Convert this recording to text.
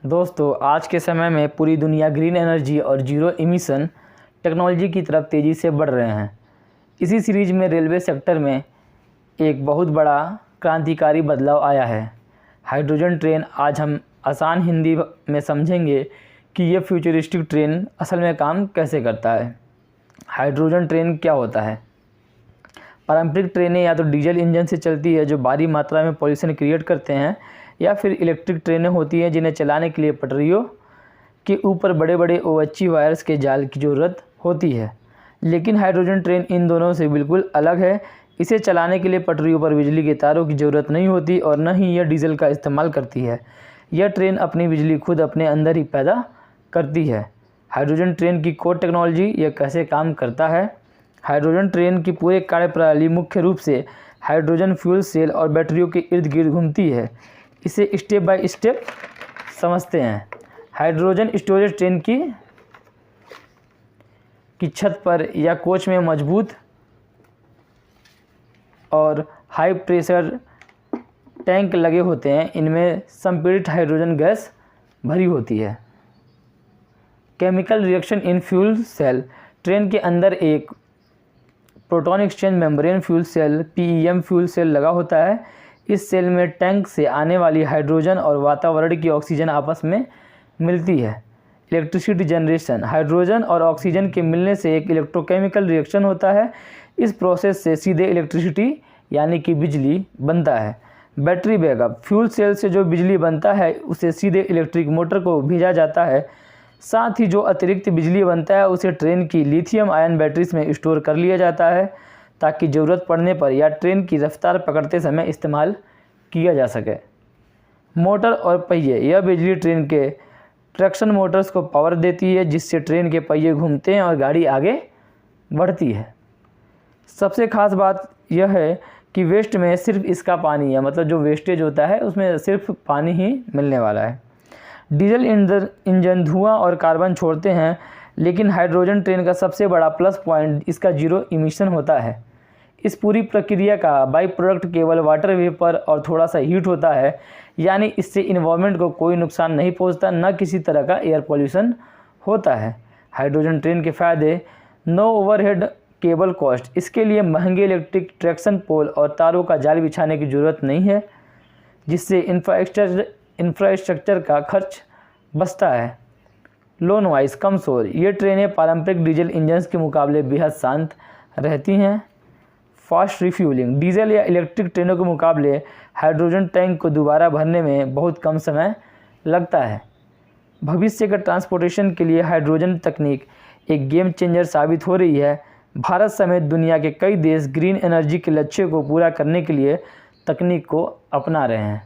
दोस्तों, आज के समय में पूरी दुनिया ग्रीन एनर्जी और जीरो इमिशन टेक्नोलॉजी की तरफ तेज़ी से बढ़ रहे हैं। इसी सीरीज में रेलवे सेक्टर में एक बहुत बड़ा क्रांतिकारी बदलाव आया है, हाइड्रोजन ट्रेन। आज हम आसान हिंदी में समझेंगे कि ये फ्यूचरिस्टिक ट्रेन असल में काम कैसे करता है। हाइड्रोजन ट्रेन क्या होता है? पारंपरिक ट्रेनें या तो डीजल इंजन से चलती है जो भारी मात्रा में पॉल्यूशन क्रिएट करते हैं, या फिर इलेक्ट्रिक ट्रेनें होती हैं जिन्हें चलाने के लिए पटरियों के ऊपर बड़े बड़े OHV वायर्स के जाल की ज़रूरत होती है। लेकिन हाइड्रोजन ट्रेन इन दोनों से बिल्कुल अलग है। इसे चलाने के लिए पटरियों पर बिजली के तारों की ज़रूरत नहीं होती और न ही यह डीजल का इस्तेमाल करती है। यह ट्रेन अपनी बिजली खुद अपने अंदर ही पैदा करती है। हाइड्रोजन ट्रेन की कोर टेक्नोलॉजी, यह कैसे काम करता है? हाइड्रोजन ट्रेन की पूरी कार्यप्रणाली मुख्य रूप से हाइड्रोजन फ्यूल सेल और बैटरियों के इर्द गिर्द घूमती है। इसे स्टेप बाय स्टेप समझते हैं। हाइड्रोजन स्टोरेज ट्रेन की छत पर या कोच में मजबूत और हाई प्रेशर टैंक लगे होते हैं। इनमें संपीड़ित हाइड्रोजन गैस भरी होती है। Chemical reaction in fuel cell. Train के अंदर एक proton exchange membrane fuel cell PEM fuel cell लगा होता है। इस सेल में टैंक से आने वाली हाइड्रोजन और वातावरण की ऑक्सीजन आपस में मिलती है। Electricity generation. हाइड्रोजन और ऑक्सीजन के मिलने से एक इलेक्ट्रोकेमिकल रिएक्शन होता है। इस प्रोसेस से सीधे इलेक्ट्रिसिटी यानी कि बिजली बनता है। Battery backup. फ्यूल सेल से जो बिजली बनता है उसे सीधे इलेक्ट्रिक मोटर को भेजा जाता है। साथ ही जो अतिरिक्त बिजली बनता है उसे ट्रेन की लिथियम आयन बैटरीज में स्टोर कर लिया जाता है ताकि ज़रूरत पड़ने पर या ट्रेन की रफ्तार पकड़ते समय इस्तेमाल किया जा सके। मोटर और पहिए। यह बिजली ट्रेन के ट्रैक्शन मोटर्स को पावर देती है जिससे ट्रेन के पहिए घूमते हैं और गाड़ी आगे बढ़ती है। सबसे खास बात यह है कि वेस्ट में सिर्फ इसका पानी है, मतलब जो वेस्टेज होता है उसमें सिर्फ पानी ही मिलने वाला है। डीजल इंजन धुआं और कार्बन छोड़ते हैं, लेकिन हाइड्रोजन ट्रेन का सबसे बड़ा प्लस पॉइंट इसका जीरो इमिशन होता है। इस पूरी प्रक्रिया का बाई प्रोडक्ट केवल वाटर वेपर और थोड़ा सा हीट होता है, यानी इससे इन्वायरमेंट को कोई नुकसान नहीं पहुंचता, न किसी तरह का एयर पॉल्यूशन होता है। हाइड्रोजन ट्रेन के फ़ायदे। No overhead cable cost. इसके लिए महंगे इलेक्ट्रिक ट्रैक्शन पोल और तारों का जाल बिछाने की ज़रूरत नहीं है, जिससे इंफ्रास्ट्रक्चर का खर्च बचता है। लो नॉइस, कम शोर। ये ट्रेनें पारंपरिक डीजल इंजन्स के मुकाबले बेहद शांत रहती हैं। Fast refuelling. डीजल या इलेक्ट्रिक ट्रेनों के मुकाबले हाइड्रोजन टैंक को दोबारा भरने में बहुत कम समय लगता है। भविष्य के ट्रांसपोर्टेशन के लिए हाइड्रोजन तकनीक एक गेम चेंजर साबित हो रही है। भारत समेत दुनिया के कई देश ग्रीन एनर्जी के लक्ष्य को पूरा करने के लिए तकनीक को अपना रहे हैं।